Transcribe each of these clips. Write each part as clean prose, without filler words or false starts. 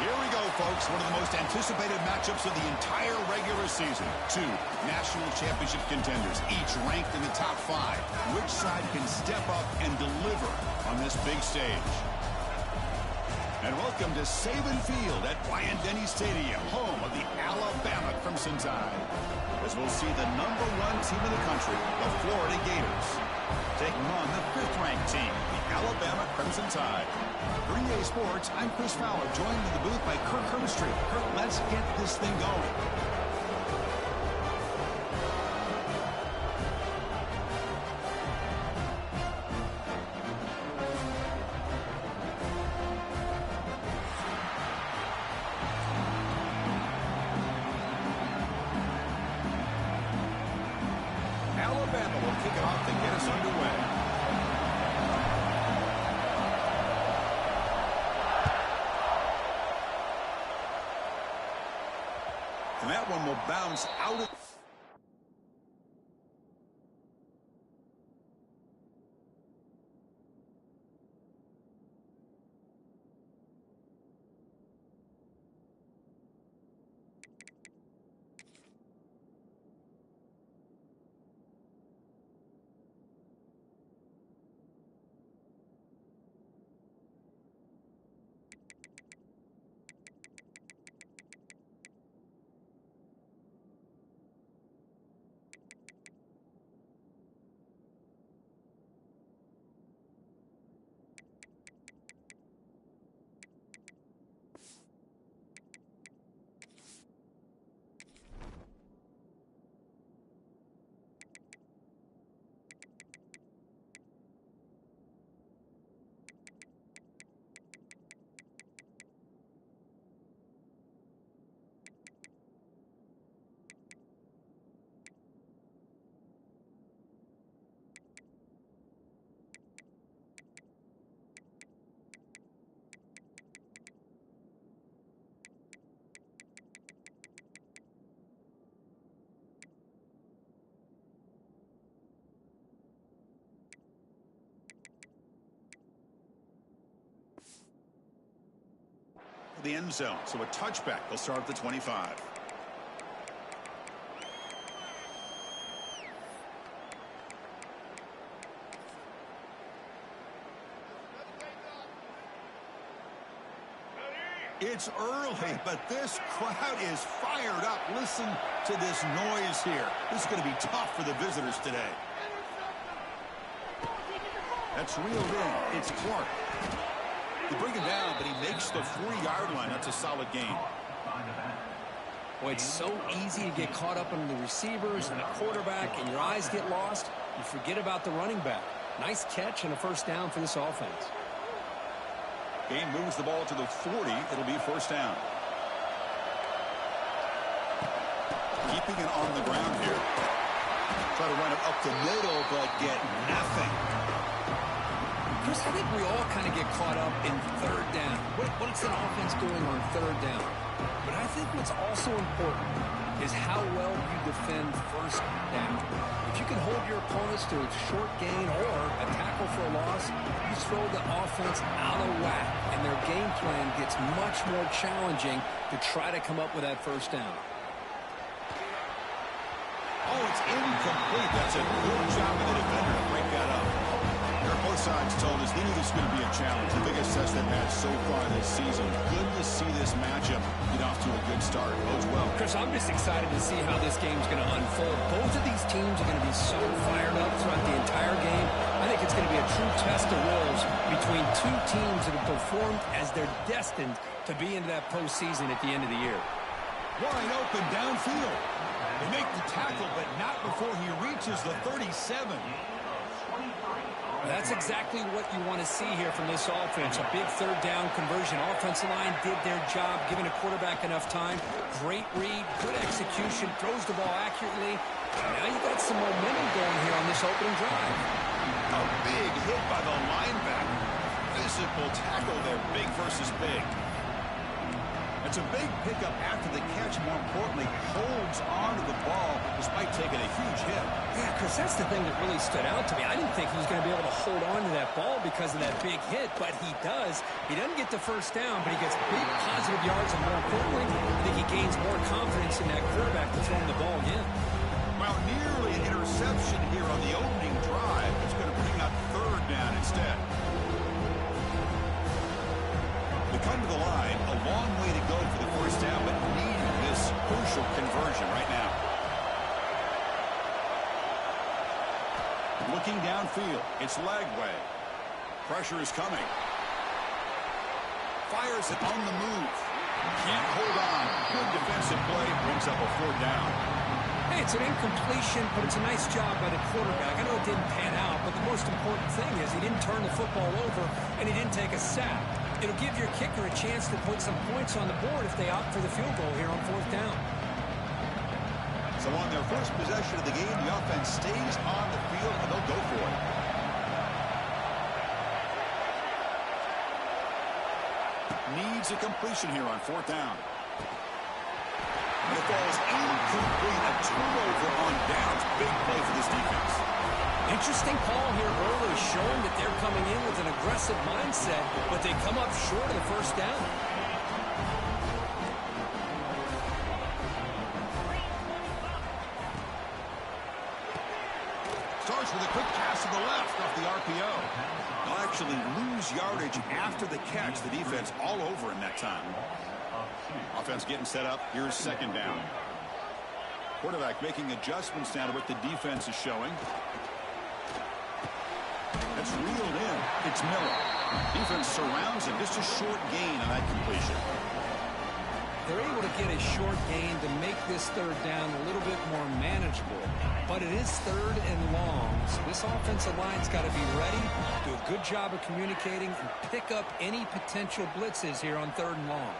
Here we go, folks. One of the most anticipated matchups of the entire regular season. Two national championship contenders, each ranked in the top 5. Which side can step up and deliver on this big stage? And welcome to Saban Field at Bryant-Denny Stadium, home of the Alabama Crimson Tide. As we'll see the #1 team in the country, the Florida Gators, taking on the 5th-ranked team, the Alabama Crimson Tide. For EA Sports, I'm Chris Fowler, joined in the booth by Kirk Herbstreit. Kirk, let's get this thing going. Alabama will kick it off and get us underway. And that one will bounce out of... the end zone, so a touchback. They'll start at the 25. It's early, but this crowd is fired up. Listen to this noise here. This is going to be tough for the visitors today. That's reeled in. It's Clark. They bring him down, but he makes the 40-yard line. That's a solid gain. Boy, it's so easy to get caught up in the receivers and the quarterback, and your eyes get lost. You forget about the running back. Nice catch and a first down for this offense. Game moves the ball to the 40. It'll be first down. Keeping it on the ground here. Try to run it up the middle, but get nothing. Chris, I think we all kind of get caught up in third down. What's an offense doing on third down? But I think what's also important is how well you defend first down. If you can hold your opponents to a short gain or a tackle for a loss, you throw the offense out of whack, and their game plan gets much more challenging to try to come up with that first down. Oh, it's incomplete. That's a good job of the defender to break that up. Both sides told us they knew this was going to be a challenge, the biggest test they've had so far this season. Good to see this matchup get off to a good start. Bodes well. Chris, I'm just excited to see how this game's going to unfold. Both of these teams are going to be so fired up throughout the entire game. I think it's going to be a true test of wills between two teams that have performed as they're destined to be into that postseason at the end of the year. Wide open downfield. They make the tackle, but not before he reaches the 37. That's exactly what you want to see here from this offense. A big third down conversion. Offensive line did their job, giving a quarterback enough time. Great read, good execution, throws the ball accurately. Now you got some momentum going here on this opening drive. A big hit by the linebacker. Physical tackle there, big versus big. It's a big pickup after the catch. More importantly, holds on to the ball despite taking a huge hit. Yeah, Chris, that's the thing that really stood out to me. I didn't think he was going to be able to hold on to that ball because of that big hit, but he does. He doesn't get the first down, but he gets big positive yards, and more importantly, I think he gains more confidence in that quarterback to throw him the ball again. Well, nearly an interception here on the opening drive. It's going to bring up third down instead. They come to the line, a long way to go for the first down, but needing this crucial conversion right now. Looking downfield, it's Lagway. Pressure is coming. Fires it on the move. Can't hold on. Good defensive play, brings up a fourth down. Hey, it's an incompletion, but it's a nice job by the quarterback. I know it didn't pan out, but the most important thing is he didn't turn the football over, and he didn't take a sack. It'll give your kicker a chance to put some points on the board if they opt for the field goal here on fourth down. So on their first possession of the game, the offense stays on the field, and they'll go for it. Needs a completion here on fourth down. The ball is incomplete. A turnover on downs. Big play for this defense. Interesting call here early, showing that they're coming in with an aggressive mindset, but they come up short of the first down. Starts with a quick pass to the left off the RPO. They'll actually lose yardage after the catch. The defense all over in that time. Offense getting set up. Here's second down. Quarterback making adjustments now to what the defense is showing. That's reeled in. It's Miller. Defense surrounds him. Just a short gain on that completion. They're able to get a short gain to make this third down a little bit more manageable. But it is third and long, so this offensive line's got to be ready, do a good job of communicating, and pick up any potential blitzes here on third and long.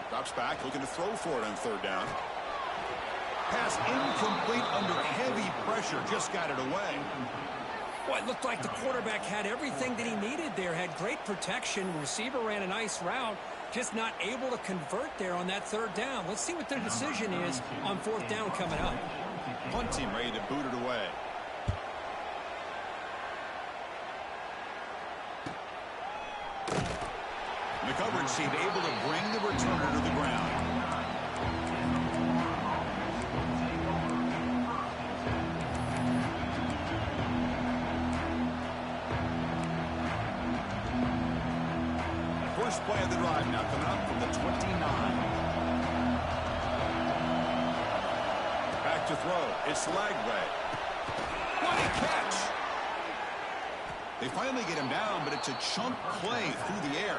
Drops back, looking to throw for it on third down. Pass incomplete under heavy pressure. Just got it away. Well, it looked like the quarterback had everything that he needed there. Had great protection. Receiver ran a nice route. Just not able to convert there on that third down. Let's see what their decision is on fourth down coming up. Punt team ready to boot it away. The coverage team able to bring the returner to the ground. First play of the drive now coming up from the 29. Back to throw. It's Lagway. What a catch! They finally get him down, but it's a chunk play through the air.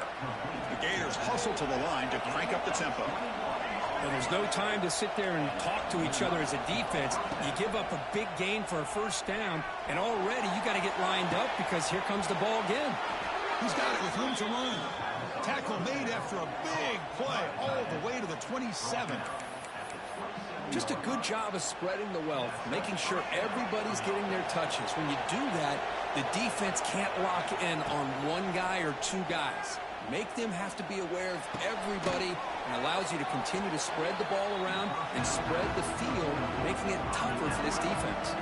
The Gators hustle to the line to crank up the tempo. Well, there's no time to sit there and talk to each other as a defense. You give up a big gain for a first down, and already you got to get lined up because here comes the ball again. He's got it with room to run. Tackle made after a big play all the way to the 27. Just a good job of spreading the wealth, making sure everybody's getting their touches. When you do that, the defense can't lock in on one guy or two guys. Make them have to be aware of everybody, and allows you to continue to spread the ball around and spread the field, making it tougher for this defense.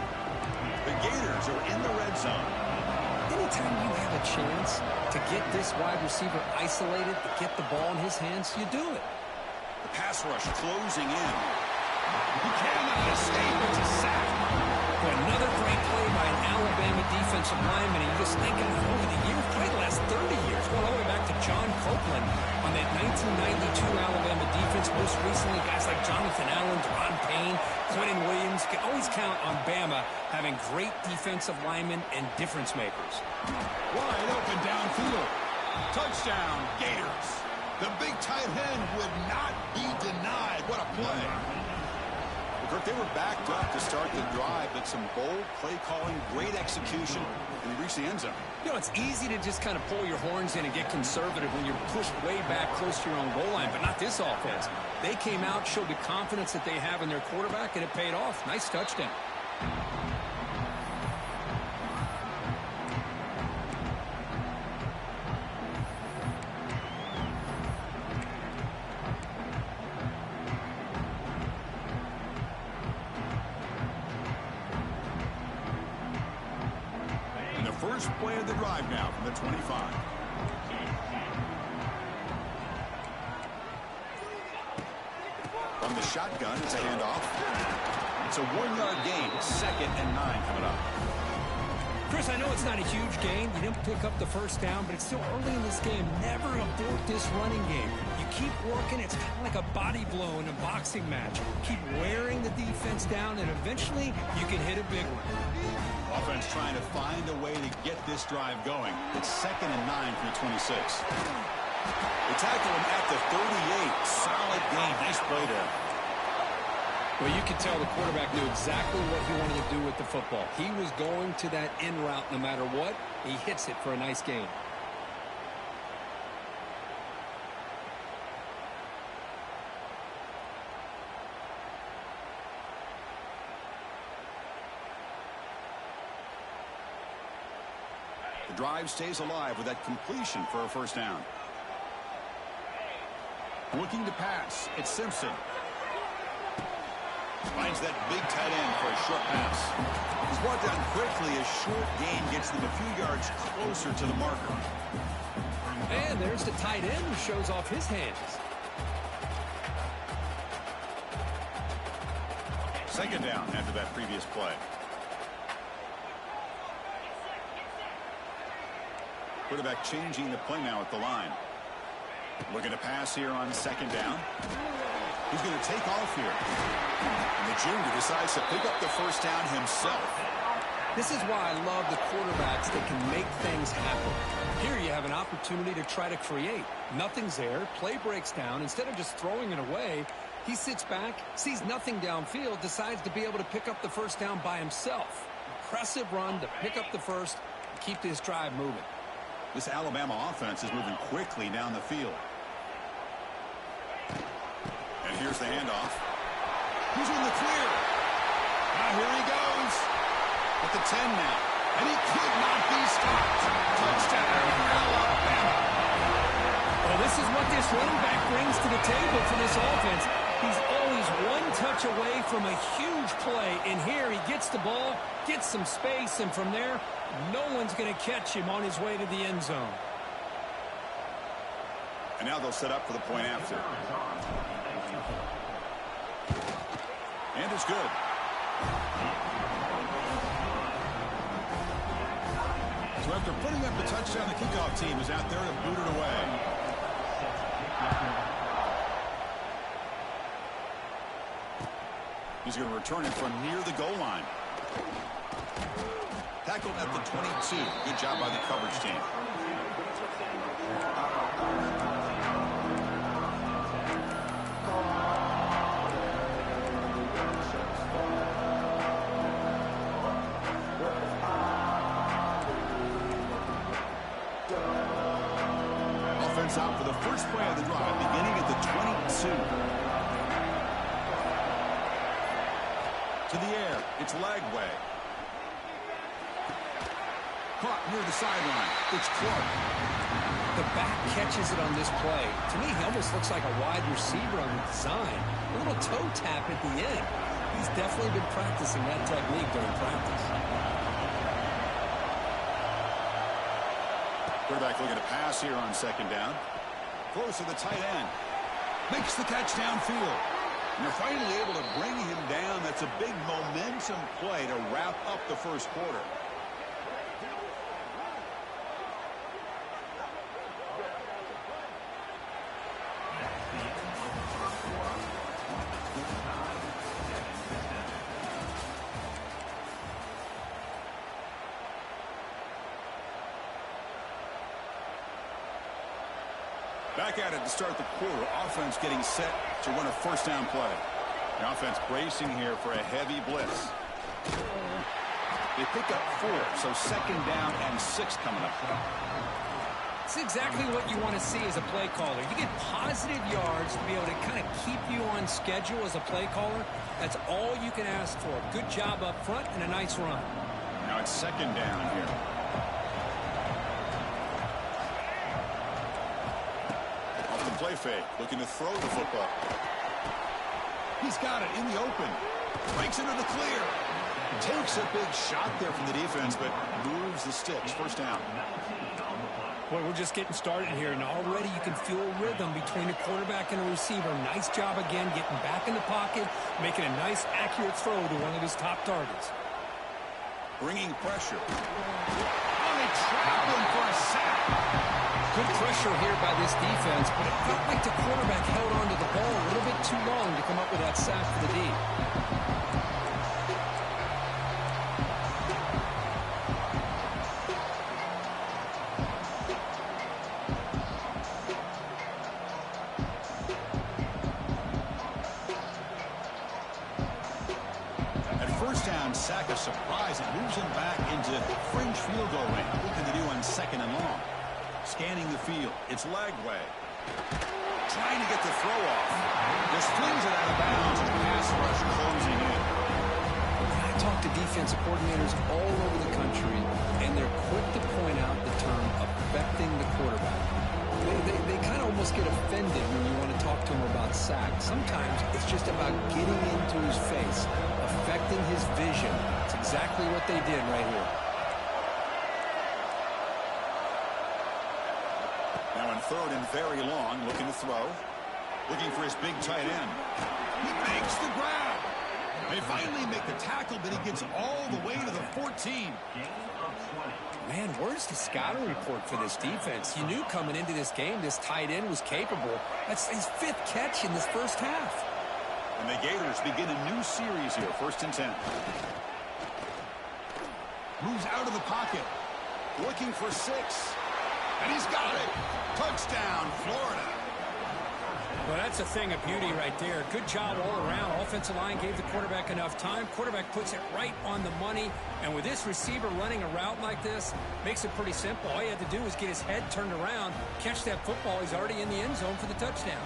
The Gators are in the red zone. Anytime you have a chance to get this wide receiver isolated, to get the ball in his hands, you do it. The pass rush closing in. He cannot escape. It's a sack. Well, another great play by an Alabama defensive lineman. And you just think over the years, probably the last 30 years, going all the way back to John Copeland on that 1992 Alabama defense. Most recently, guys like Jonathan Allen, Deron Payne, Quentin Williams. You can always count on Bama having great defensive linemen and difference makers. Wide open downfield. Touchdown, Gators. The big tight end would not be denied. What a play. Kirk, they were backed up to start the drive, but some bold play calling, great execution, and they reached the end zone. You know, it's easy to just kind of pull your horns in and get conservative when you're pushed way back close to your own goal line, but not this offense. They came out, showed the confidence that they have in their quarterback, and it paid off. Nice touchdown. first play of the drive now from the 25. From the shotgun, it's a handoff. It's a 1-yard gain, 2nd and 9 coming up. Chris, I know it's not a huge gain. You didn't pick up the first down, but it's still early in this game. Never abort this running game. You keep working. It's kind of like a body blow in a boxing match. Keep wearing the defense down, and eventually you can hit a big one. Offense trying to find a way to get this drive going. It's 2nd and 9 from the 26. They tackle him at the 38. Solid gain. Nice play there. Well, you could tell the quarterback knew exactly what he wanted to do with the football. He was going to that in route no matter what. He hits it for a nice gain. The drive stays alive with that completion for a first down. Looking to pass. It's Simpson. Finds that big tight end for a short pass. He's brought down quickly. A short gain gets them a few yards closer to the marker. And there's the tight end who shows off his hands. 2nd down after that previous play. Quarterback changing the play now at the line. Looking to pass here on 2nd down. He's going to take off here. And the junior decides to pick up the first down himself. This is why I love the quarterbacks that can make things happen. Here you have an opportunity to try to create. Nothing's there. Play breaks down. Instead of just throwing it away, he sits back, sees nothing downfield, decides to be able to pick up the first down by himself. Impressive run to pick up the first and keep this drive moving. This Alabama offense is moving quickly down the field. And here's the handoff. He's in the clear. Now here he goes. At the 10 now. And he could not be stopped. Touchdown, Alabama. Well, this is what this running back brings to the table for this offense. He's always one touch away from a huge play. And here he gets the ball, gets some space, and from there, no one's going to catch him on his way to the end zone. And now they'll set up for the point after. And it's good. So after putting up the touchdown, the kickoff team is out there to boot it away. He's going to return it from near the goal line. Tackled at the 22. Good job by the coverage team. Offense out for the first play of the drive, beginning at the 22. To the air, it's Lagway. Caught near the sideline. It's Clark. The back catches it on this play. To me, he almost looks like a wide receiver on the design. A little toe tap at the end. He's definitely been practicing that technique during practice. Quarterback looking to pass here on 2nd down. Close to the tight end. Makes the catch downfield. And they're finally able to bring him down. That's a big momentum play to wrap up the first quarter. Back at it to start the quarter. Offense getting set to run a first down play. The offense bracing here for a heavy blitz. They pick up 4, so 2nd down and 6 coming up. It's exactly what you want to see as a play caller. You get positive yards to be able to kind of keep you on schedule as a play caller. That's all you can ask for. Good job up front and a nice run. Now it's 2nd down here. Play fake, looking to throw the football. He's got it in the open. Breaks into the clear. Takes a big shot there from the defense, but moves the sticks. First down. Boy, we're just getting started here, and already you can feel a rhythm between the quarterback and the receiver. Nice job again getting back in the pocket, making a nice, accurate throw to one of his top targets. Bringing pressure. Oh, they trap him for a sack. Good pressure here by this defense, but it felt like the quarterback held onto the ball a little bit too long to come up with that sack for the D. Sack a surprise. It moves him back into fringe field goal range. Looking to do on second and long. Scanning the field. It's leg way. Trying to get the throw off. Just flings it out of bounds. Pass rush closing in. I talk to defensive coordinators all over the country, and they're quick to point out the term affecting the quarterback. They kind of almost get offended when you want to talk to them about sacks. Sometimes it's just about getting into his face, affecting his vision. It's exactly what they did right here. Now in third and very long, looking to throw. Looking for his big tight end. He makes the grab. They finally make the tackle, but he gets all the way to the 14. Man, where's the scouting report for this defense? You knew coming into this game this tight end was capable. That's his 5th catch in this first half. And the Gators begin a new series here, 1st and 10. Moves out of the pocket. Looking for 6. And he's got it. Touchdown, Florida. Well, that's a thing of beauty right there. Good job all around. Offensive line gave the quarterback enough time. Quarterback puts it right on the money. And with this receiver running a route like this, makes it pretty simple. All you had to do was get his head turned around, catch that football. He's already in the end zone for the touchdown.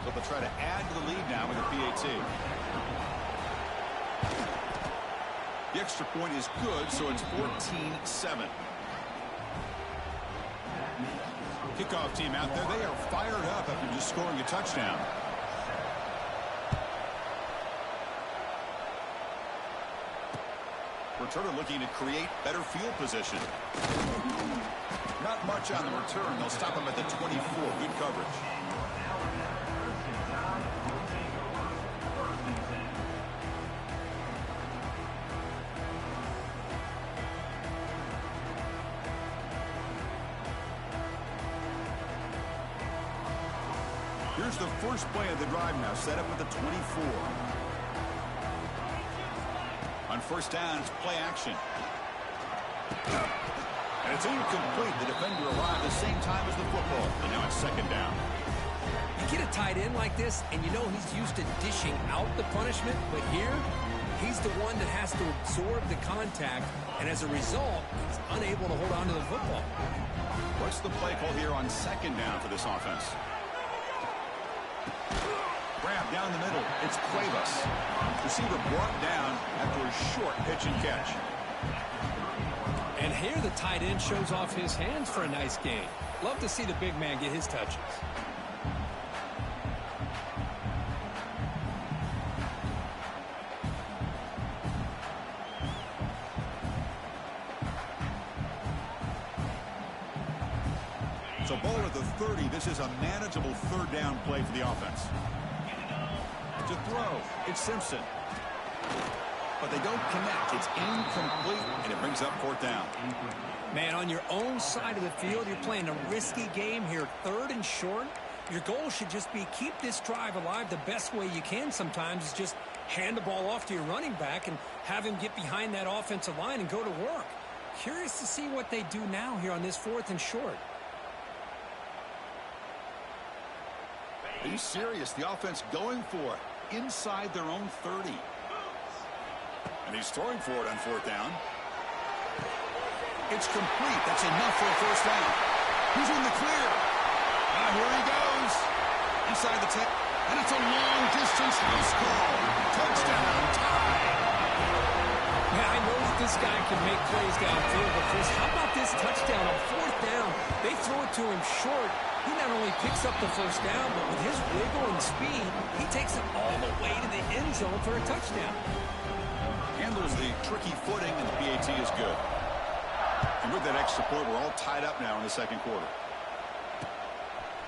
So they'll try to add to the lead now with a PAT. The extra point is good, so it's 14-7. Kickoff team out there, they are fired up after just scoring a touchdown. Returner looking to create better field position. Not much on the return. They'll stop him at the 24. Good coverage. Here's the first play of the drive now, set up at the 24. On first down, it's play action. And it's incomplete. The defender arrived at the same time as the football. And now it's second down. You get a tight end like this, and you know he's used to dishing out the punishment, but here, he's the one that has to absorb the contact, and as a result, he's unable to hold on to the football. What's the play call here on second down for this offense? Grab down the middle. It's Cuevas. Receiver brought down after a short pitch and catch. And here the tight end shows off his hands for a nice gain. Love to see the big man get his touches. So ball at the 30. This is a manageable third down play for the offense. To throw, it's Simpson. But they don't connect. It's incomplete, and it brings up fourth down. Man, on your own side of the field, you're playing a risky game here. 3rd and short. Your goal should just be keep this drive alive the best way you can sometimes is just hand the ball off to your running back and have him get behind that offensive line and go to work. Curious to see what they do now here on this 4th and short. Are you serious? The offense going for it inside their own 30. And he's throwing for it on fourth down. It's complete. That's enough for a first down. He's in the clear. Here he goes. Inside the 10. And it's a long-distance house call. Touchdown. Tie. Yeah, I know that this guy can make plays downfield, but Chris, how about this touchdown on fourth down? They throw it to him short. He not only picks up the first down, but with his wiggle and speed, he takes it all the way to the end zone for a touchdown. Handles the tricky footing, and the PAT is good. And with that extra point, we're all tied up now in the second quarter.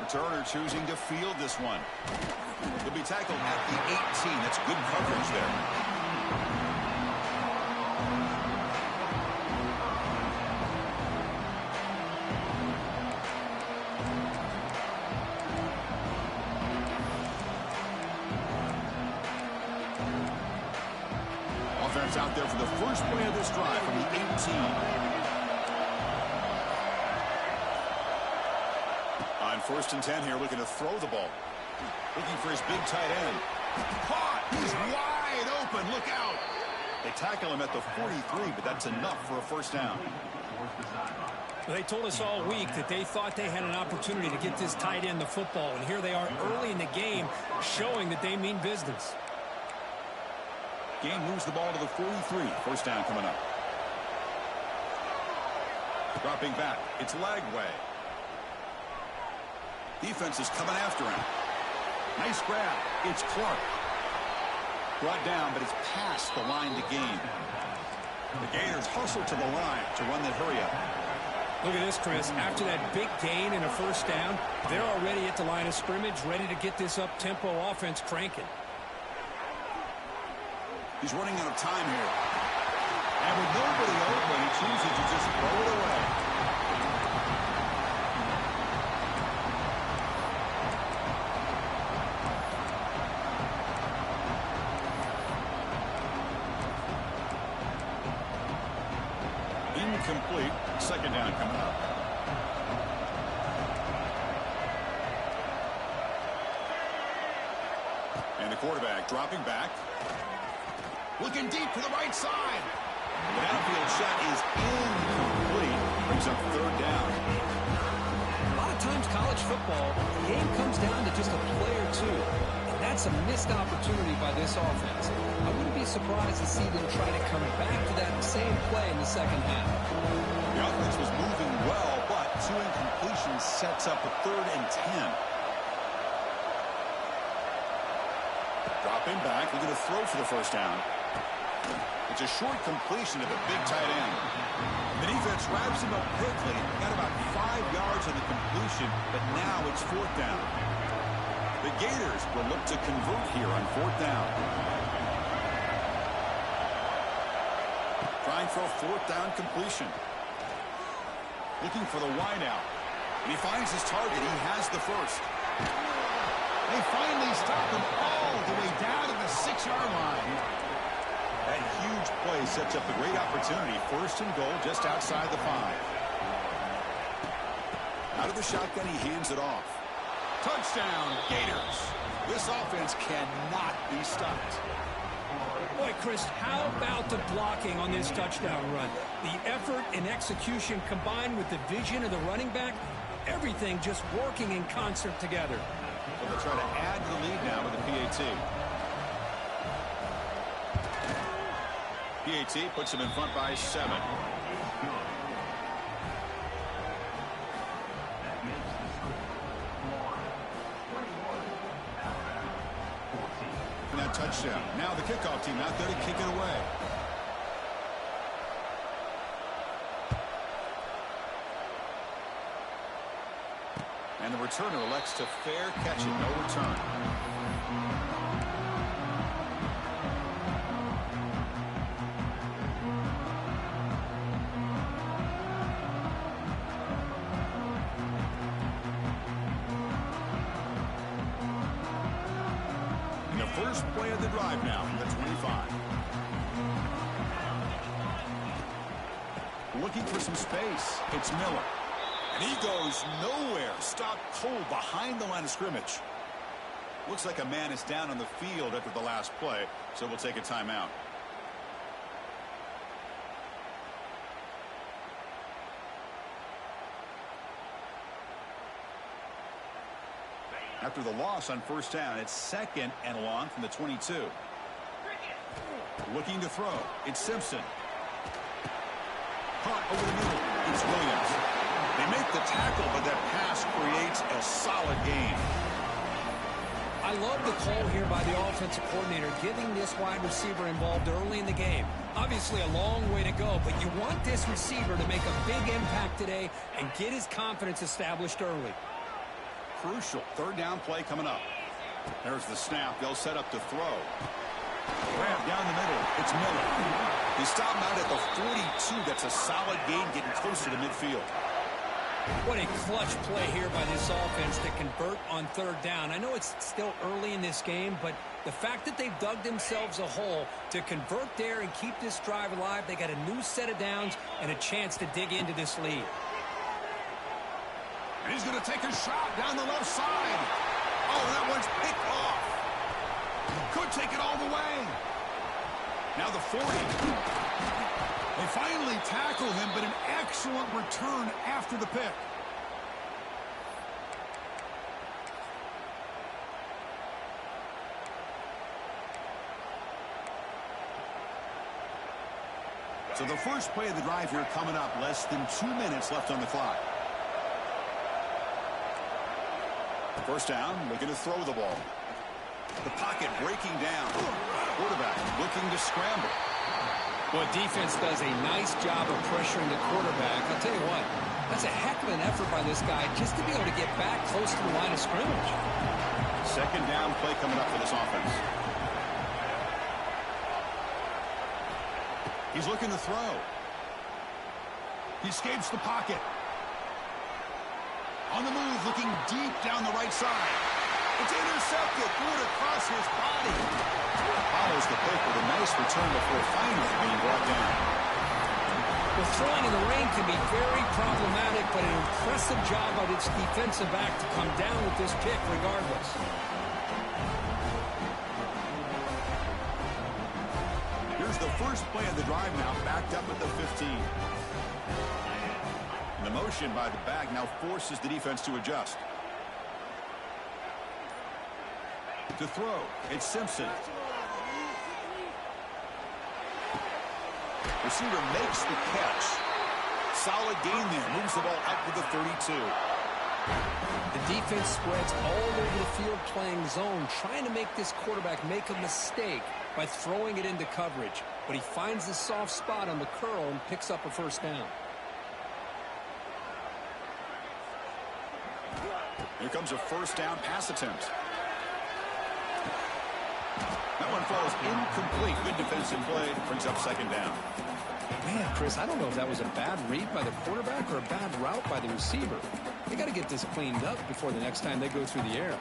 Returner choosing to field this one. He'll be tackled at the 18. That's good coverage there. Offense out there for the first play of this drive from the 18. On 1st and 10 here, looking to throw the ball. Looking for his big tight end. Caught! He's wide open. Look out! They tackle him at the 43, but that's enough for a first down. They told us all week that they thought they had an opportunity to get this tight end the football, and here they are early in the game showing that they mean business. Game moves the ball to the 43. First down coming up. Dropping back. It's Lagway. Defense is coming after him. Nice grab. It's Clark. Brought down, but it's past the line to gain. The Gators hustle to the line to run that hurry up. Look at this, Chris. After that big gain and a first down, they're already at the line of scrimmage, ready to get this up-tempo offense cranking. He's running out of time here. And with nobody open, he chooses to just throw it away. Incomplete. Second down coming up. And the quarterback dropping back. Looking deep to the right side. The downfield shot is incomplete. Brings up third down. A lot of times college football, the game comes down to just a play or two. And that's a missed opportunity by this offense. I wouldn't be surprised to see them try to come back to that same play in the second half. The offense was moving well, but two incompletions sets up a 3rd and 10. Dropping back, looking to throw for the first down. It's a short completion to the big tight end. The defense wraps him up quickly. Got about 5 yards on the completion, but now it's 4th down. The Gators will look to convert here on 4th down. Trying for a 4th down completion. Looking for the wideout. And he finds his target. He has the first. They finally stop him all the way down to the 6-yard line. That huge play sets up a great opportunity. 1st and goal just outside the 5. Out of the shotgun, he hands it off. Touchdown, Gators. This offense cannot be stopped. Boy, Chris, how about the blocking on this touchdown run? The effort and execution combined with the vision of the running back, everything just working in concert together. So they'll try to add to the lead now with the PAT. PAT puts him in front by 7. And that touchdown. Now the kickoff team out there to kick it away. And the returner elects to fair catch it. No return. And the first play of the drive now from the 25. Looking for some space. It's Miller. And he goes nowhere. Stopped cold behind the line of scrimmage. Looks like a man is down on the field after the last play, so we'll take a timeout. After the loss on 1st down, it's 2nd and long from the 22. Looking to throw. It's Simpson. Caught over the middle. It's Williams. They make the tackle, but that pass creates a solid gain. I love the call here by the offensive coordinator, getting this wide receiver involved early in the game. Obviously a long way to go, but you want this receiver to make a big impact today and get his confidence established early. Crucial third down play coming up. There's the snap. They'll set up to throw. Grab down the middle. It's Miller. He stopped out at the 42. That's a solid gain, getting closer to midfield. What a clutch play here by this offense to convert on third down. I know it's still early in this game, but the fact that they've dug themselves a hole to convert there and keep this drive alive, they got a new set of downs and a chance to dig into this lead. And he's going to take a shot down the left side. Oh, that one's picked off. Could take it all the way. Now the 40. They finally tackle him, but an excellent return after the pick. So the first play of the drive here coming up. Less than 2 minutes left on the clock. First down, looking to throw the ball. The pocket breaking down. Quarterback looking to scramble. Well, defense does a nice job of pressuring the quarterback. I'll tell you what, that's a heck of an effort by this guy just to be able to get back close to the line of scrimmage. Second down play coming up for this offense. He's looking to throw. He escapes the pocket. On the move, looking deep down the right side. It's intercepted. Threw it across his body. Follows the pick with a nice return before finally being brought down. Well, throwing in the rain can be very problematic, but an impressive job by its defensive back to come down with this pick regardless. Here's the first play of the drive now, backed up at the 15. The motion by the back now forces the defense to adjust. To throw, it's Simpson. Receiver makes the catch. Solid gain there. Moves the ball out to the 32. The defense spreads all over the field playing zone, trying to make this quarterback make a mistake by throwing it into coverage. But he finds the soft spot on the curl and picks up a first down. Here comes a first down pass attempt. That one falls incomplete. Good defensive play. Brings up second down. Man, Chris, I don't know if that was a bad read by the quarterback or a bad route by the receiver. They got to get this cleaned up before the next time they go through the air.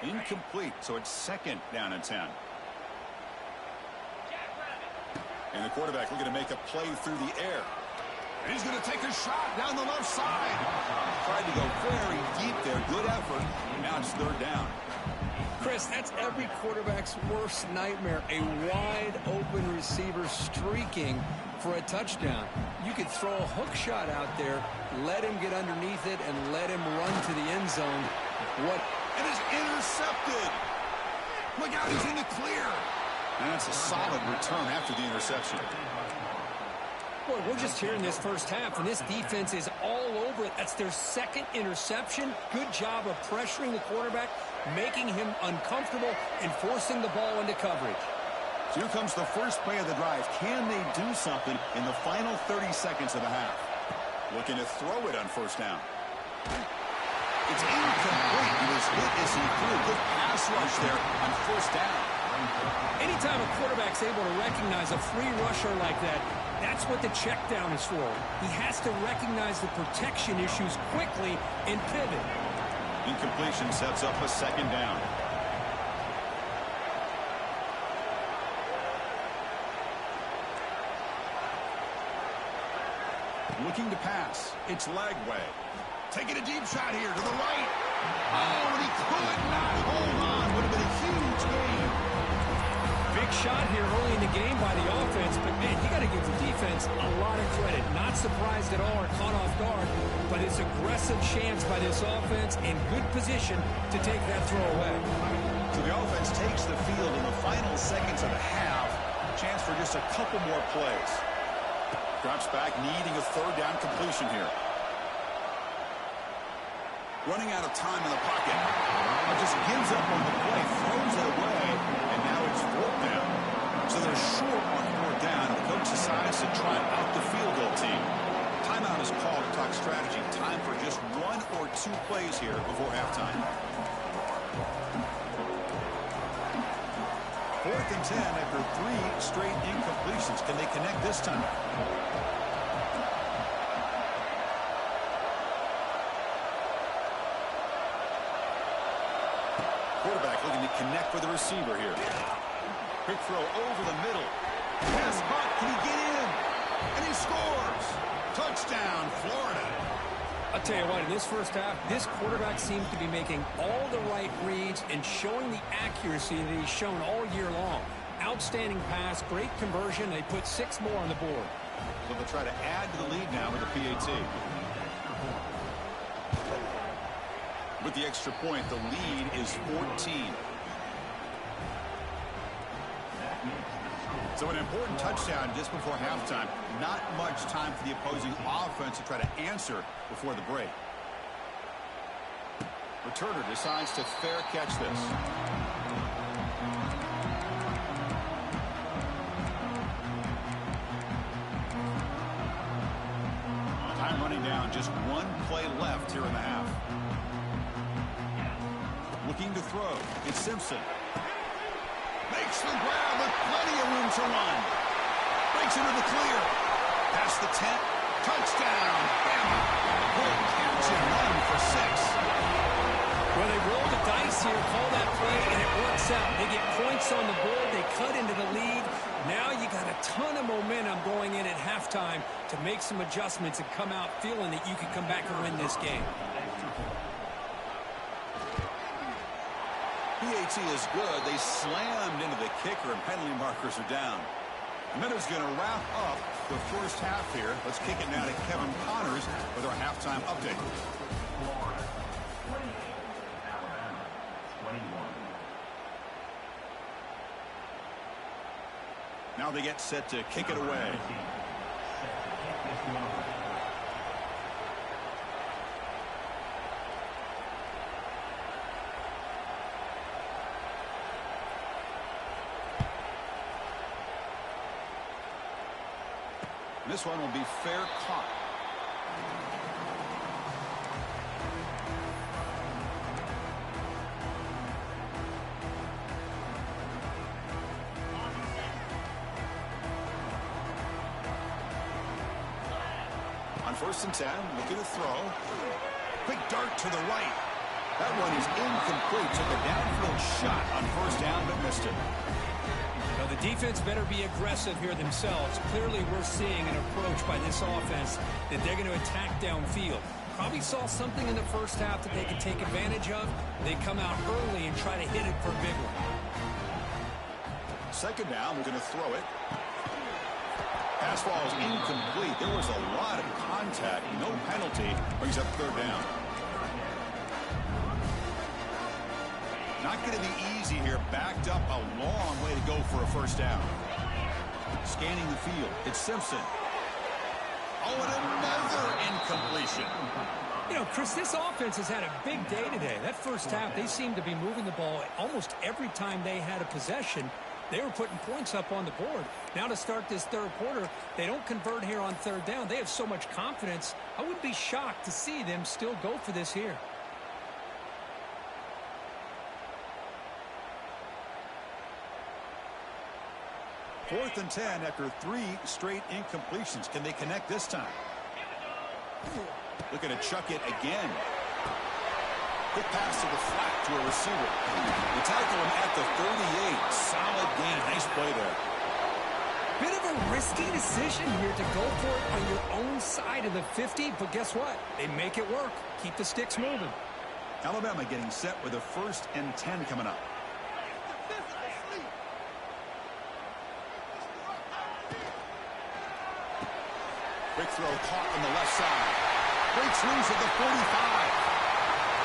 Incomplete, so it's second down and 10. And the quarterback looking to make a play through the air. And he's going to take a shot down the left side. Tried to go very deep there. Good effort. Now it's third down. Chris, that's every quarterback's worst nightmare. A wide open receiver streaking for a touchdown. You could throw a hook shot out there, let him get underneath it, and let him run to the end zone. What? And it's intercepted. Look out, he's in the clear. And that's a solid return after the interception. Boy, we're just here in this first half, and this defense is all over it. That's their second interception. Good job of pressuring the quarterback, making him uncomfortable, and forcing the ball into coverage. So here comes the first play of the drive. Can they do something in the final 30 seconds of the half? Looking to throw it on first down. It's incomplete. He was hit as he threw a good pass rush there on first down. Anytime a quarterback's able to recognize a free rusher like that, that's what the check down is for. He has to recognize the protection issues quickly and pivot. Incompletion sets up a second down. Looking to pass. It's Lagway. Taking a deep shot here to the right. Oh, and he could not hold on. Would have been a huge gain. Big shot here early in the game by the offense, but, man, you got to give the defense a lot of credit. Not surprised at all or caught off guard, but it's aggressive chance by this offense in good position to take that throw away. So the offense takes the field in the final seconds of the half. Chance for just a couple more plays. Drops back, needing a third down completion here. Running out of time in the pocket. Just gives up on the play, throws it away, and now it's fourth down. So they're short on fourth down. The coach decides to try out the field goal team. Timeout is called to talk strategy. Time for just one or two plays here before halftime. 4th and 10 after 3 straight incompletions. Can they connect this time? Quarterback looking to connect with the receiver here. Quick throw over the middle. Pass caught. Can he get in? And he scores. Touchdown, Florida. I'll tell you what, in this first half, this quarterback seems to be making all the right reads and showing the accuracy that he's shown all year long. Outstanding pass, great conversion. They put 6 more on the board. So they'll try to add to the lead now with the PAT. With the extra point, the lead is 14. So an important touchdown just before halftime. Not much time for the opposing offense to try to answer before the break. Returner decides to fair catch this. Time running down. Just one play left here in the half. Looking to throw. It's Simpson. Makes the grab with plenty of room to run. Breaks into the clear. Past the 10. Touchdown. Bama. Good catch and run for 6. Well, they roll the dice here, call that play, and it works out. They get points on the board. They cut into the lead. Now you got a ton of momentum going in at halftime to make some adjustments and come out feeling that you can come back and win this game. PAT is good. They slammed into the kicker, and penalty markers are down. The Minnows going to wrap up the first half here. Let's kick it now to Kevin Connors with our halftime update. Now they get set to kick it away. This one will be fair caught. On 1st and 10, looking to throw. Quick dart to the right. That one is incomplete. Took a downfield shot on 1st down, but missed it. Now, the defense better be aggressive here themselves. Clearly, we're seeing an approach by this offense that they're going to attack downfield. Probably saw something in the first half that they could take advantage of. They come out early and try to hit it for a big one. 2nd down, we're going to throw it. Pass ball is incomplete. There was a lot of contact. No penalty. Brings up 3rd down. Not going to be easy here. Backed up a long way to go for a 1st down. Scanning the field. It's Simpson. Oh, and another incompletion. You know, Chris, this offense has had a big day today. That first half, they seemed to be moving the ball almost every time they had a possession. They were putting points up on the board. Now to start this 3rd quarter, they don't convert here on 3rd down. They have so much confidence. I wouldn't be shocked to see them still go for this here. Fourth and 10 after 3 straight incompletions. Can they connect this time? Looking to chuck it again. Quick pass to the flat to a receiver. They tackle him at the 38. Solid gain. Nice play there. Bit of a risky decision here to go for it on your own side of the 50, but guess what? They make it work. Keep the sticks moving. Alabama getting set with a 1st and 10 coming up. Quick throw caught on the left side. Breaks loose at the 45.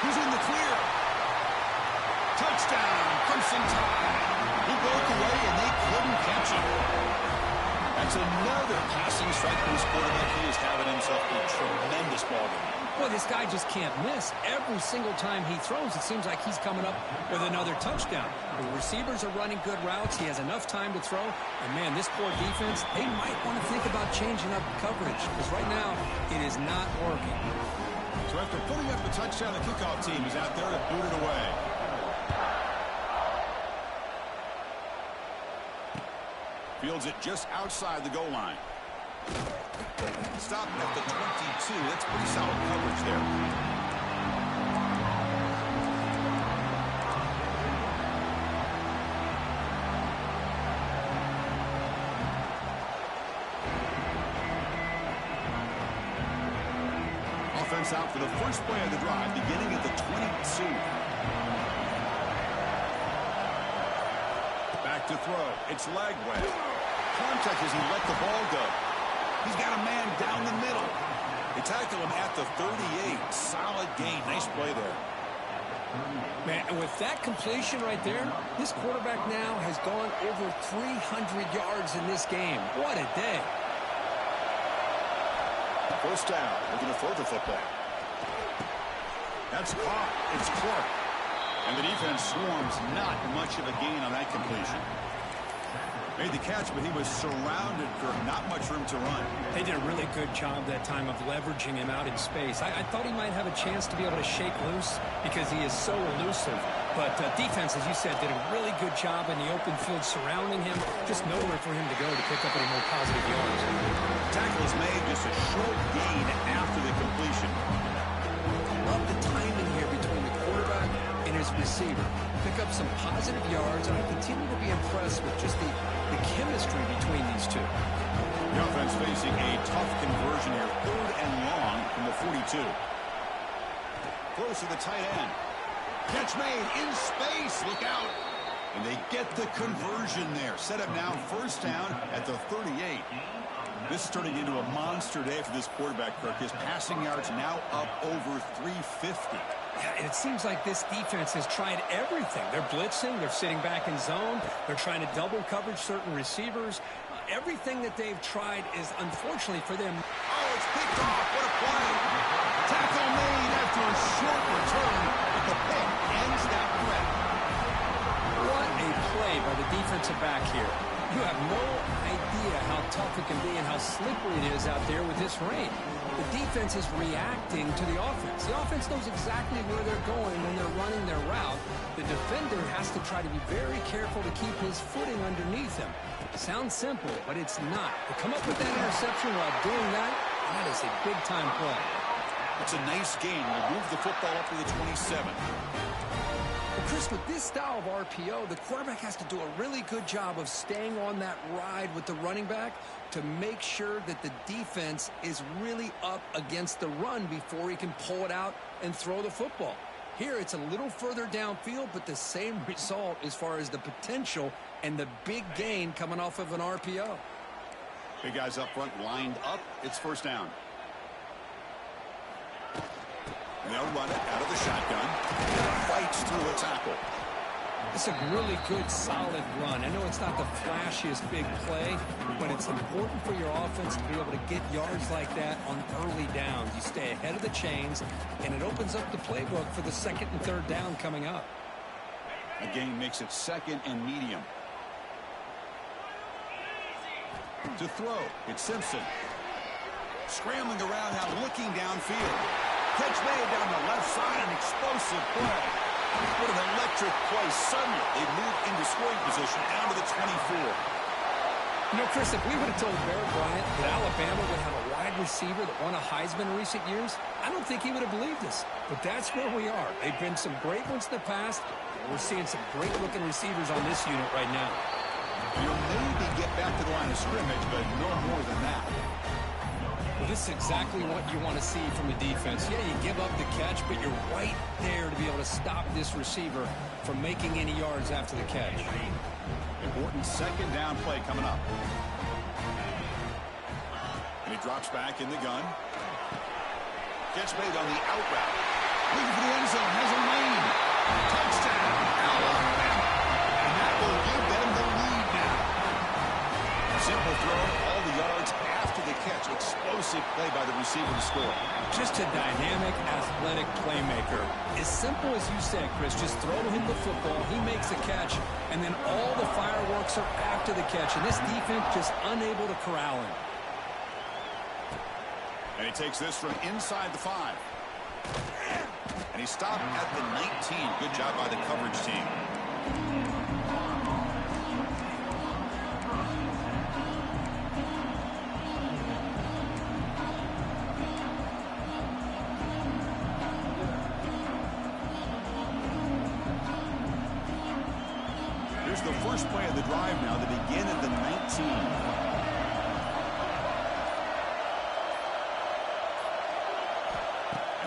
He's in the clear. Touchdown, Crimson Tide. He broke away, and they couldn't catch him. That's another passing strike for his quarterback. He is having himself a tremendous ball game. Well, this guy just can't miss. Every single time he throws, it seems like he's coming up with another touchdown. The receivers are running good routes. He has enough time to throw. And, man, this poor defense, they might want to think about changing up coverage because right now it is not working. So after putting up the touchdown, the kickoff team is out there to boot it away. Fields it just outside the goal line. Stopped at the 22. That's pretty solid coverage there. Offense out for the first play of the drive, beginning at the 22. Back to throw. It's Lagway. Contact as he let the ball go. He's got a man down the middle. They tackle him at the 38. Solid gain. Nice play there. Man, and with that completion right there, this quarterback now has gone over 300 yards in this game. What a day. First down. We're going to throw the football. That's caught. It's Clark. And the defense swarms. Not much of a gain on that completion. Made the catch, but he was surrounded for not much room to run. They did a really good job that time of leveraging him out in space. I thought he might have a chance to be able to shake loose because he is so elusive. But defense, as you said, did a really good job in the open field surrounding him. Just nowhere for him to go to pick up any more positive yards. Tackle is made, just a short gain after the completion. I love the timing here between the quarterback and his receiver. Pick up some positive yards, and I continue to be impressed with just the chemistry between these two. The offense facing a tough conversion here. 3rd and long from the 42. Close to the tight end. Catch made in space. Look out. And they get the conversion there. Set up now, first down at the 38. This is turning into a monster day for this quarterback, Kirk. His passing yards now up over 350. Yeah, and it seems like this defense has tried everything. They're blitzing. They're sitting back in zone. They're trying to double coverage certain receivers. Everything that they've tried is, unfortunately for them. Oh, it's picked off. What a play. Tackle made after a short return, but the pick ends that threat. What a play by the defensive back here. You have no idea how tough it can be and how slippery it is out there with this rain. The defense is reacting to the offense. The offense knows exactly where they're going when they're running their route. The defender has to try to be very careful to keep his footing underneath him. Sounds simple, but it's not. To come up with that interception while doing that, that is a big-time play. It's a nice gain. We'll move the football up to the 27. Well, Chris, with this style of RPO, the quarterback has to do a really good job of staying on that ride with the running back to make sure that the defense is really up against the run before he can pull it out and throw the football. Here, it's a little further downfield, but the same result as far as the potential and the big gain coming off of an RPO. Big guys up front lined up. It's first down. And they'll run it out of the shotgun. Fights through a tackle. It's a really good, solid run. I know it's not the flashiest big play, but it's important for your offense to be able to get yards like that on early downs. You stay ahead of the chains, and it opens up the playbook for the 2nd and 3rd down coming up. A gain makes it 2nd and medium. To throw, it's Simpson. Scrambling around now, looking downfield. Catch made down the left side, an explosive play. What an electric play. Suddenly, they move into scoring position down to the 24. You know, Chris, if we would have told Bear Bryant that Alabama would have a wide receiver that won a Heisman in recent years, I don't think he would have believed us. But that's where we are. They've been some great ones in the past. We're seeing some great-looking receivers on this unit right now. You'll maybe get back to the line of scrimmage, but no more than that. Well, this is exactly what you want to see from the defense. Yeah, you give up the catch, but you're right there to be able to stop this receiver from making any yards after the catch. Important 2nd down play coming up. And he drops back in the gun. Gets made on the out route. Looking for the end zone. Has a lane. Touchdown, Alabama. And that will give them the lead now. Simple throw. All the yards after the catch. Explosive play by the receiver to score. Just a dynamic, athletic playmaker. As simple as you said, Chris. Just throw him the football. He makes a catch. And then all the fireworks are after the catch. And this defense just unable to corral him. And he takes this from inside the 5. And he stopped at the 19. Good job by the coverage team. Here's the first play of the drive now. They begin at the 19.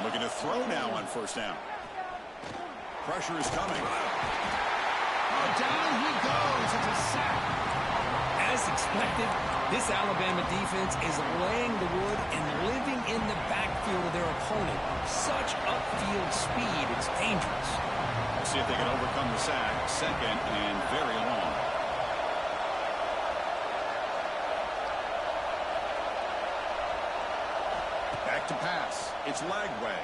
Looking to throw now on first down. Pressure is coming. Oh, down he goes. It's a sack. As expected, this Alabama defense is laying the wood and living in the backfield of their opponent. Such upfield speed, it's dangerous. We'll see if they can overcome the sack. Second and very long. Back to pass. It's Lagway.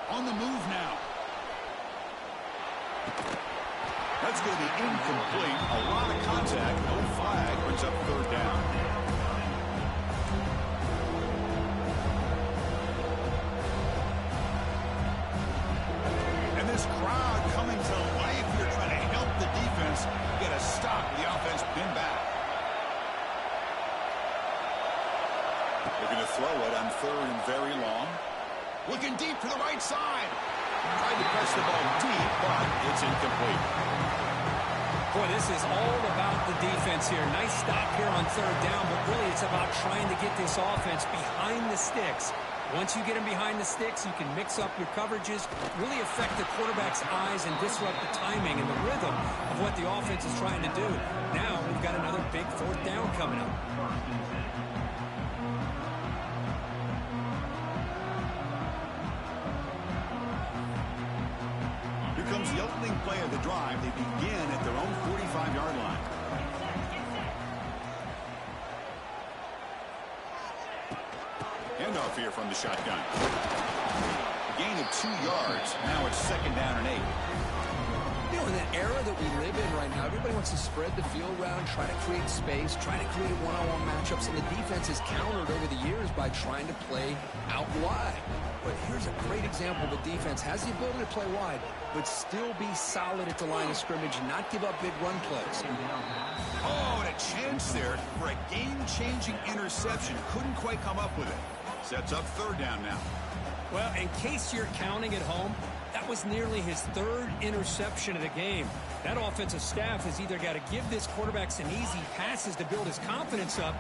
On the move now. That's going to be incomplete. A lot of contact. No flag. Brings up third down. And this crowd coming to life. You're trying to help the defense get a stop. The offense pinned back. Looking to throw it on third and very long. Looking deep to the right side. Tried to press the ball deep, but it's incomplete. Boy, this is all about the defense here. Nice stop here on third down, but really it's about trying to get this offense behind the sticks. Once you get them behind the sticks, you can mix up your coverages, really affect the quarterback's eyes and disrupt the timing and the rhythm of what the offense is trying to do. Now we've got another big fourth down coming up. Comes the opening play of the drive. They begin at their own 45-yard line. Handoff here from the shotgun. A gain of 2 yards. Now it's second down and 8. You know, in the era that we live in right now, everybody wants to spread the field around, try to create space, try to create one-on-one matchups, and the defense is countered over the years by trying to play out wide. But here's a great example. The defense has the ability to play wide, but still be solid at the line of scrimmage and not give up big run plays. Oh, and a chance there for a game-changing interception. Couldn't quite come up with it. Sets up third down now. Well, in case you're counting at home, that was nearly his third interception of the game. That offensive staff has either got to give this quarterback some easy passes to build his confidence up,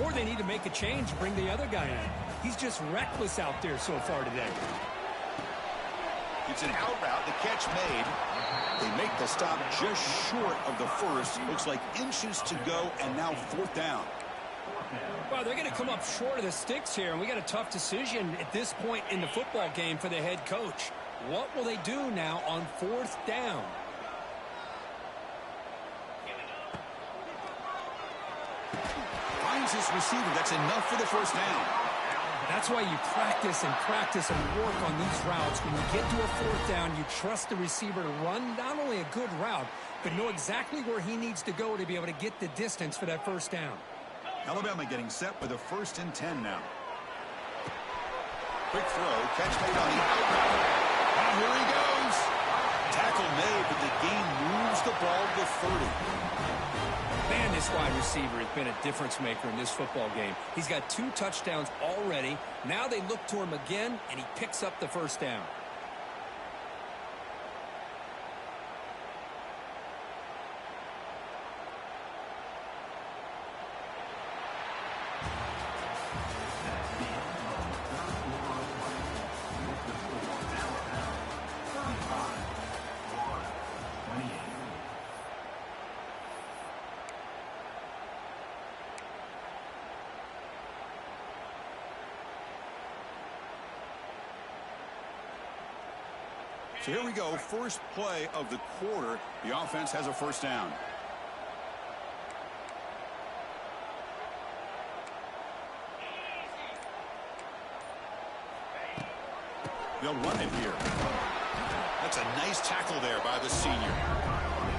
or they need to make a change and bring the other guy in. He's just reckless out there so far today. It's an out route. The catch made. They make the stop just short of the first. Looks like inches to go, and now fourth down. Well, they're going to come up short of the sticks here, and we got a tough decision at this point in the football game for the head coach. What will they do now on fourth down? Finds his receiver. That's enough for the first down. That's why you practice and work on these routes. When you get to a fourth down, you trust the receiver to run not only a good route, but know exactly where he needs to go to be able to get the distance for that first down. Alabama getting set with a 1st and 10 now. Quick throw. Catch made on the out route. And here he goes. Tackle made, but the game moves the ball to 30. Man, this wide receiver has been a difference maker in this football game. He's got 2 touchdowns already. Now they look to him again, and he picks up the first down. So here we go, first play of the quarter. The offense has a first down. They'll run it here. That's a nice tackle there by the senior.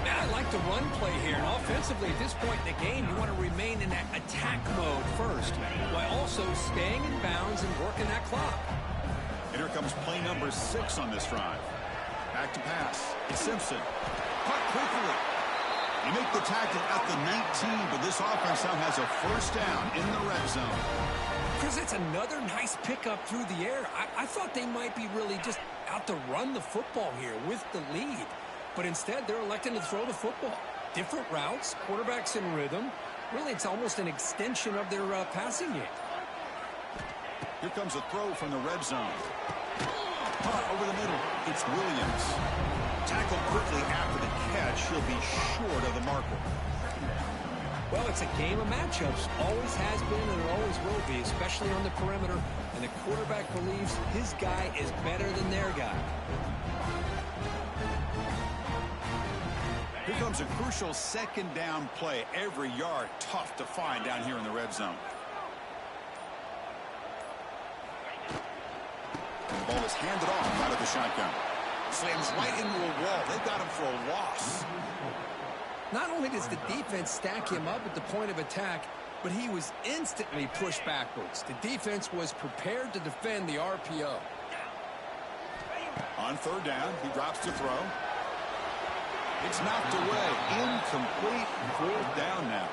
Man, I like the run play here. And offensively, at this point in the game, you want to remain in that attack mode first, while also staying in bounds and working that clock. And here comes play number 6 on this drive. Back to pass. It's Simpson. Caught quickly. You make the tackle at the 19, but this offense now has a first down in the red zone. Chris, it's another nice pickup through the air. I thought they might be really just out to run the football here with the lead. But instead, they're electing to throw the football. Different routes, quarterbacks in rhythm. Really, it's almost an extension of their passing game. Here comes a throw from the red zone. Over the middle, it's Williams. Tackled quickly after the catch. He'll be short of the marker. Well, it's a game of matchups. Always has been and it always will be, especially on the perimeter. And the quarterback believes his guy is better than their guy. Here comes a crucial second down play. Every yard tough to find down here in the red zone. The ball is handed off out of the shotgun. Slams right into a wall. They've got him for a loss. Not only does the defense stack him up at the point of attack, but he was instantly pushed backwards. The defense was prepared to defend the RPO. On third down, he drops to throw. It's knocked away. Incomplete. Fourth down now.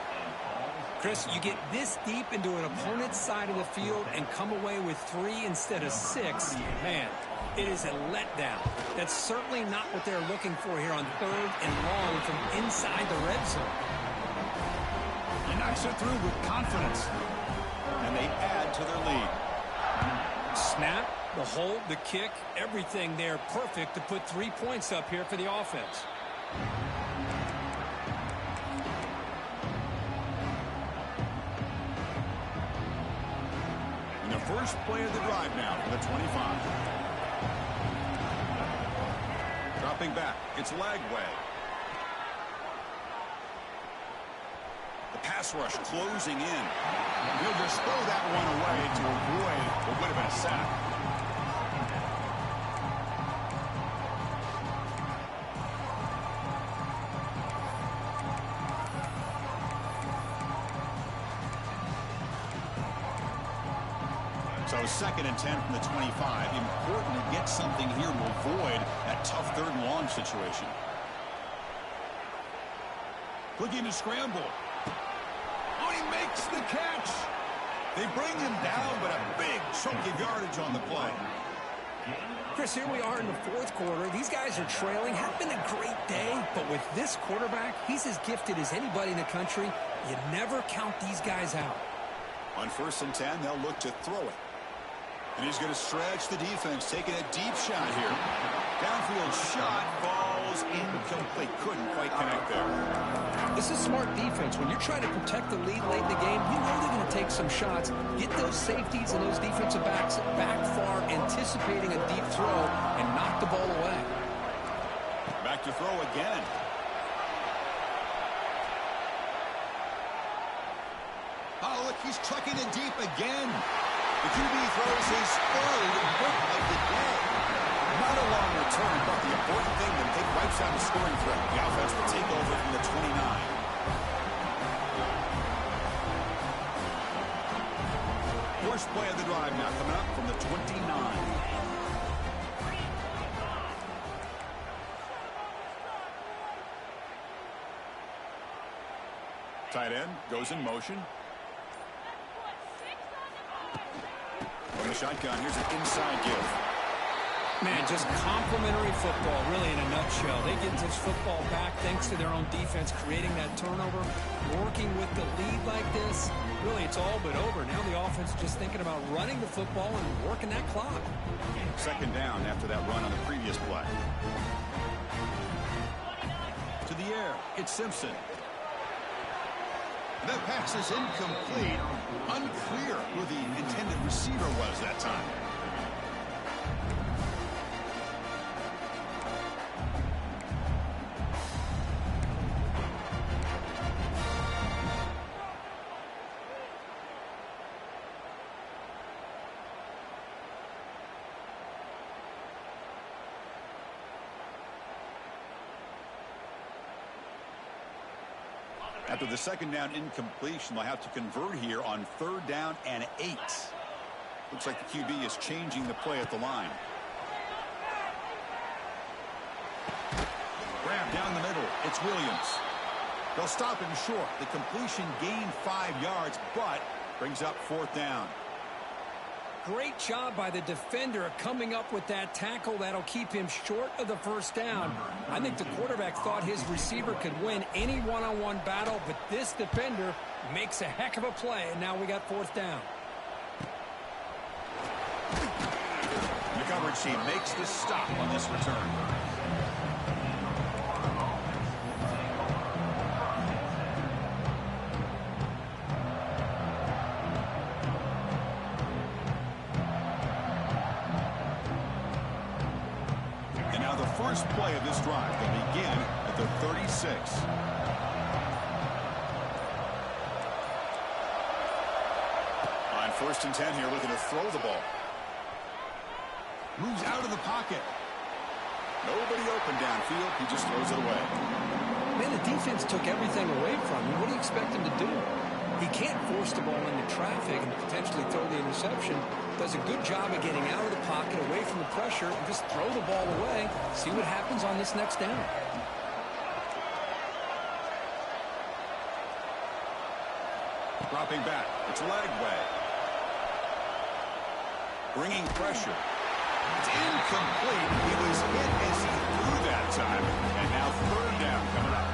Chris, you get this deep into an opponent's side of the field and come away with 3 instead of 6. Man, it is a letdown. That's certainly not what they're looking for here on third and long from inside the red zone. He knocks it through with confidence. And they add to their lead. Snap, the hold, the kick, everything there perfect to put 3 points up here for the offense. And the first play of the drive now for the 25. Dropping back, it's Lagway. The pass rush closing in. He'll just throw that one away to avoid what would have been a sack. So 2nd and 10 from the 25. Important to get something here to avoid that tough third and long situation. Looking to scramble. Oh, he makes the catch. They bring him down, but a big chunk of yardage on the play. Chris, here we are in the 4th quarter. These guys are trailing. Hadn't been a great day, but with this quarterback, he's as gifted as anybody in the country. You never count these guys out. On 1st and 10, they'll look to throw it. And he's going to stretch the defense, taking a deep shot here. Downfield shot falls incomplete. Couldn't quite connect there. This is smart defense. When you're trying to protect the lead late in the game, you know they're going to take some shots. Get those safeties and those defensive backs back far, anticipating a deep throw, and knock the ball away. Back to throw again. Oh, look, he's trucking it deep again. The QB throws his 3rd hook of the day. Not a long return, but the important thing that they wipes out the scoring threat. The offense will take over from the 29. First play of the drive now coming up from the 29. Tight end goes in motion. From the shotgun, here's an inside give. Man, just complimentary football, really, in a nutshell. They get this football back thanks to their own defense, creating that turnover, working with the lead like this. Really, it's all but over. Now the offense is just thinking about running the football and working that clock. 2nd down after that run on the previous play. To the air, it's Simpson. That pass is incomplete. Unclear who the intended receiver was that time. After the second down incompletion, they'll have to convert here on 3rd down and 8. Looks like the QB is changing the play at the line. Grab down the middle. It's Williams. They'll stop him short. The completion gained 5 yards, but brings up 4th down. Great job by the defender coming up with that tackle. That'll keep him short of the 1st down. I think the quarterback thought his receiver could win any one-on-one battle, but this defender makes a heck of a play, and now we got 4th down. The coverage team makes the stop on this return. First play of this drive will begin at the 36. On 1st and 10 here, looking to throw the ball. Moves out of the pocket. Nobody open downfield. He just throws it away. Man, the defense took everything away from him. What do you expect him to do? He can't force the ball into traffic and potentially throw the interception. Does a good job of getting out of the pocket, away from the pressure, and just throw the ball away. See what happens on this next down. Dropping back. It's leg way. Bringing pressure. It's incomplete. He was hit as he threw that time. And now 3rd down coming up.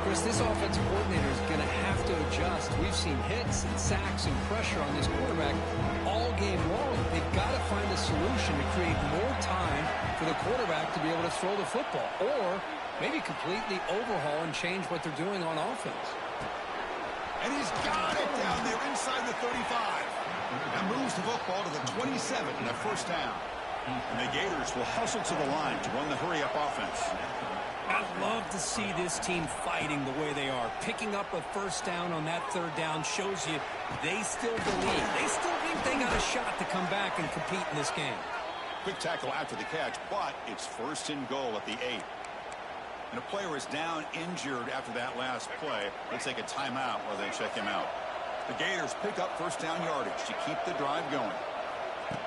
Chris, this offensive coordinator is going to have to adjust. We've seen hits and sacks and pressure on this quarterback all game long. They've got to find a solution to create more time for the quarterback to be able to throw the football, or maybe completely overhaul and change what they're doing on offense. And he's got it down there inside the 35. That moves the football to the 27 and a 1st down. And the Gators will hustle to the line to run the hurry-up offense. I love to see this team fighting the way they are. Picking up a 1st down on that 3rd down shows you they still believe. They still think they got a shot to come back and compete in this game. Quick tackle after the catch, but it's 1st and goal at the 8. And a player is down injured after that last play. They'll take a timeout while they check him out. The Gators pick up 1st down yardage to keep the drive going.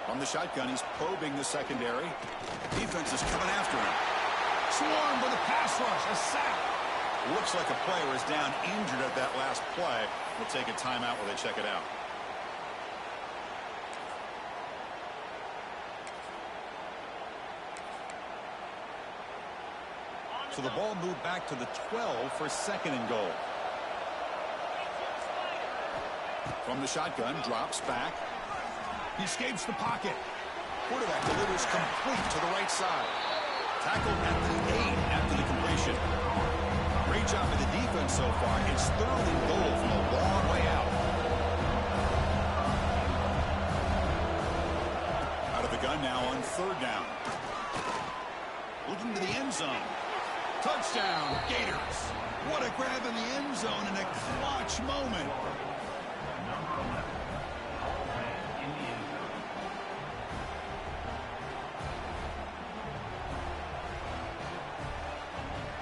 From the shotgun, he's probing the secondary. Defense is coming after him. Swarmed with a pass rush, a sack. Looks like a player is down injured at that last play. We'll take a timeout while they check it out. So the ball moved back to the 12 for 2nd and goal. From the shotgun, drops back. He escapes the pocket. Quarterback delivers complete to the right side. Tackled at the 8 after the completion. Great job by the defense so far. It's 3rd and goal from a long way out. Out of the gun now on 3rd down. Looking to the end zone. Touchdown, Gators. What a grab in the end zone in a clutch moment.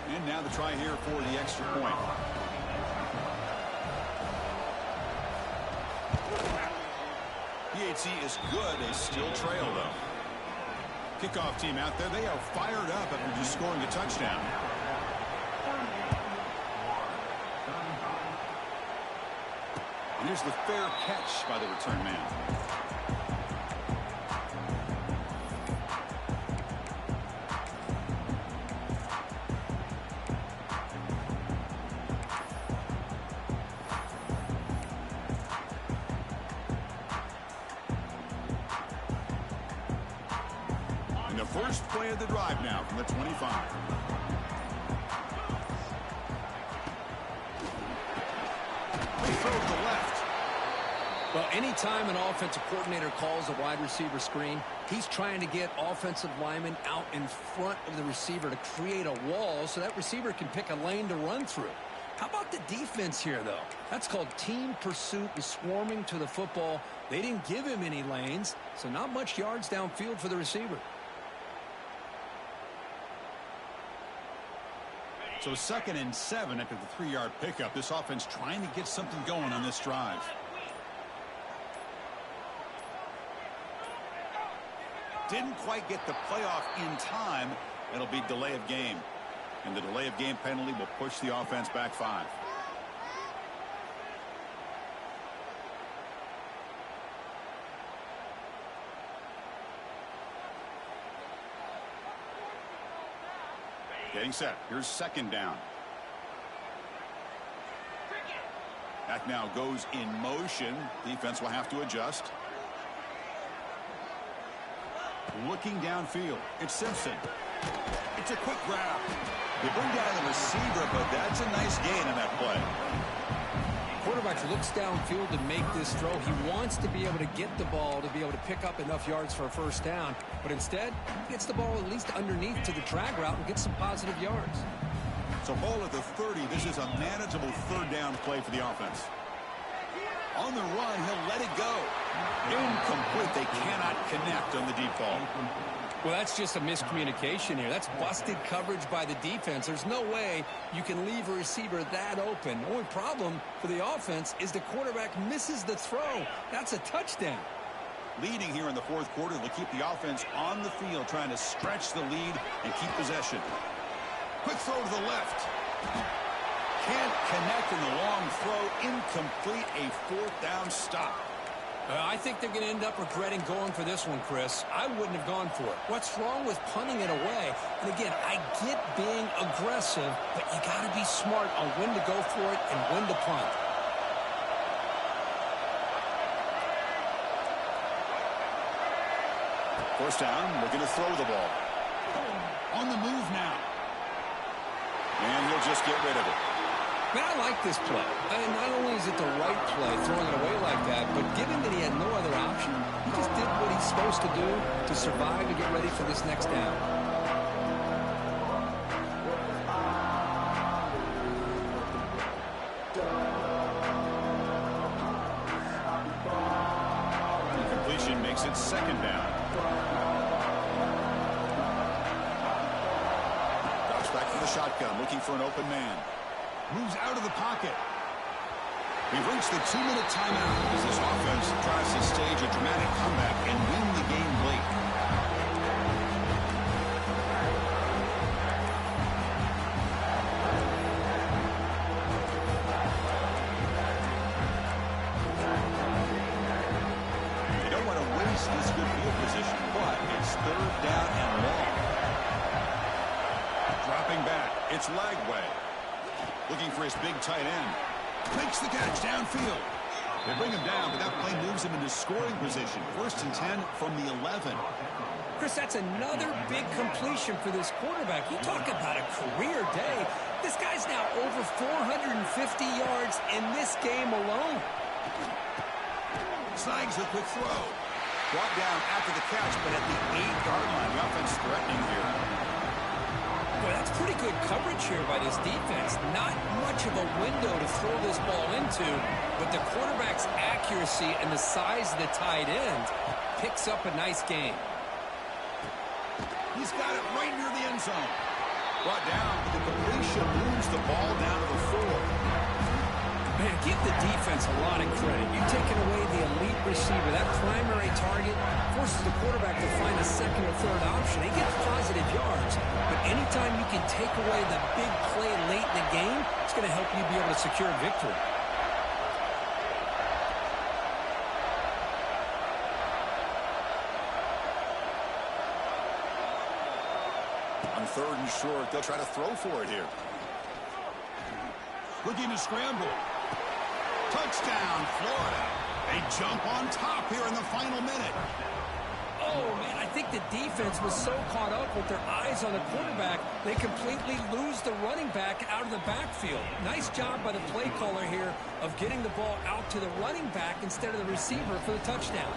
And now the try here for the extra point. PHC is good. They still trail, though. Kickoff team out there. They are fired up after just scoring a touchdown. And here's the fair catch by the return man. And the first play of the drive now from the 25. They throw to the left. Well, anytime an offensive coordinator calls a wide receiver screen, he's trying to get offensive linemen out in front of the receiver to create a wall so that receiver can pick a lane to run through. How about the defense here, though? That's called team pursuit and swarming to the football. They didn't give him any lanes, so not much yards downfield for the receiver. So 2nd and 7 after the 3-yard pickup. This offense trying to get something going on this drive. Didn't quite get the playoff in time. It'll be delay of game. And the delay of game penalty will push the offense back 5. Getting set. Here's 2nd down. That now goes in motion. Defense will have to adjust. Looking downfield. It's Simpson. It's a quick grab. They bring down the receiver, but that's a nice gain in that play. Quarterback looks downfield to make this throw. He wants to be able to get the ball to be able to pick up enough yards for a 1st down. But instead, he gets the ball at least underneath to the drag route and gets some positive yards. So ball at the 30. This is a manageable 3rd down play for the offense. On the run, he'll let it go. Incomplete. They cannot connect on the deep ball. Well, that's just a miscommunication here. That's busted coverage by the defense. There's no way you can leave a receiver that open. The only problem for the offense is the quarterback misses the throw. That's a touchdown. Leading here in the 4th quarter, they'll keep the offense on the field, trying to stretch the lead and keep possession. Quick throw to the left. Can't connect in the long throw. Incomplete. A 4th down stop. I think they're going to end up regretting going for this one, Chris. I wouldn't have gone for it. What's wrong with punting it away? And again, I get being aggressive, but you got to be smart on when to go for it and when to punt. First down, looking to throw the ball. On the move now. And he'll just get rid of it. Man, I like this play. And not only is it the right play, throwing it away like that, but given that he had no other option, he just did what he's supposed to do to survive and get ready for this next down. Completion makes it 2nd down. Drops back to the shotgun, looking for an open man. Moves out of the pocket. We've reached the 2-minute timeout as this offense tries to stage a dramatic comeback and win the game late. They don't want to waste this good field position, but it's 3rd down and long. Dropping back. It's Lagway. Looking for his big tight end. Makes the catch downfield. They bring him down, but that play moves him into scoring position. 1st and 10 from the 11. Chris, that's another big completion for this quarterback. You talk about a career day. This guy's now over 450 yards in this game alone. Snags a quick throw. Brought down after the catch, but at the 8-yard line. The offense threatening here. Boy, that's pretty good coverage here by this defense. Not much of a window to throw this ball into, but the quarterback's accuracy and the size of the tight end picks up a nice game. He's got it right near the end zone. Brought down, but the completion moves the ball down to the 4. Man, give the defense a lot of credit. You've taken away the elite receiver. That primary target forces the quarterback to find a 2nd or 3rd option. He gets positive yards. But anytime you can take away the big play late in the game, it's going to help you be able to secure a victory. On 3rd and short, they'll try to throw for it here. Looking to scramble. Touchdown, Florida. They jump on top here in the final minute. Oh, man, I think the defense was so caught up with their eyes on the quarterback, they completely lose the running back out of the backfield. Nice job by the play caller here of getting the ball out to the running back instead of the receiver for the touchdown.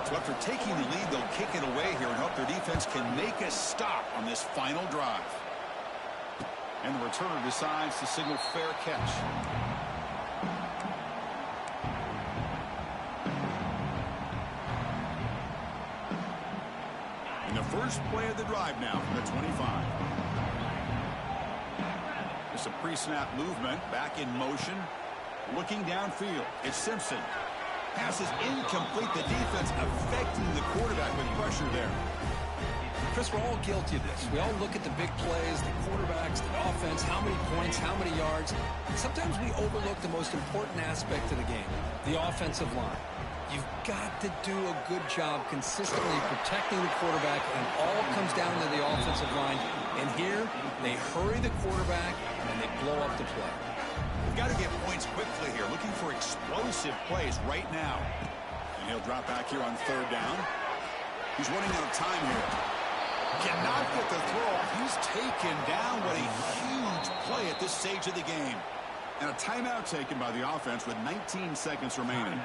So after taking the lead, they'll kick it away here and hope their defense can make a stop on this final drive. And the returner decides to signal fair catch. In the first play of the drive now from the 25. Some pre-snap movement, back in motion, looking downfield. It's Simpson. Pass is incomplete. The defense affecting the quarterback with pressure there. Chris, we're all guilty of this. We all look at the big plays, the quarterbacks, the offense, how many points, how many yards. Sometimes we overlook the most important aspect of the game, the offensive line. You've got to do a good job consistently protecting the quarterback, and it all comes down to the offensive line. And here, they hurry the quarterback, and they blow up the play. We've got to get points quickly here, looking for explosive plays right now. And he'll drop back here on third down. He's running out of time here. Cannot get the throw. He's taken down. What a huge play at this stage of the game. And a timeout taken by the offense with 19 seconds remaining.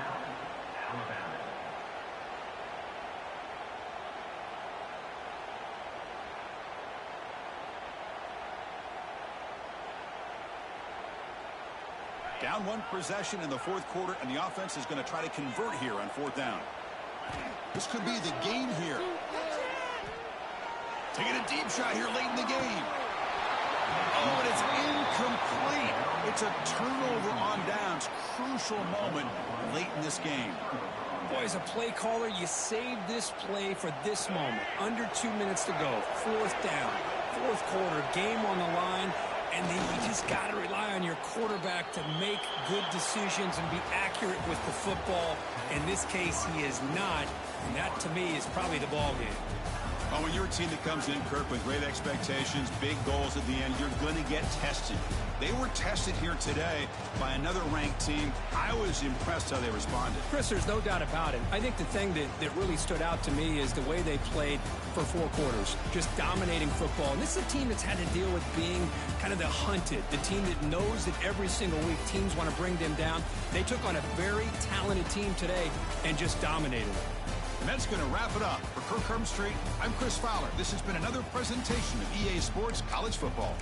Down one possession in the fourth quarter, and the offense is going to try to convert here on fourth down. This could be the game here. Taking a deep shot here late in the game. Oh, and it's incomplete. It's a turnover on downs. Crucial moment late in this game. Boy, as a play caller, you save this play for this moment. Under 2 minutes to go. Fourth down. Fourth quarter. Game on the line. And then you just got to rely on your quarterback to make good decisions and be accurate with the football. In this case, he is not. And that, to me, is probably the ball game. Oh, when you're a team that comes in, Kirk, with great expectations, big goals at the end, you're going to get tested. They were tested here today by another ranked team. I was impressed how they responded. Chris, there's no doubt about it. I think the thing that really stood out to me is the way they played for 4 quarters, just dominating football. And this is a team that's had to deal with being kind of the hunted, the team that knows that every single week teams want to bring them down. They took on a very talented team today and just dominated them. And that's going to wrap it up. For Kirk Herbstreit, I'm Chris Fowler. This has been another presentation of EA Sports College Football.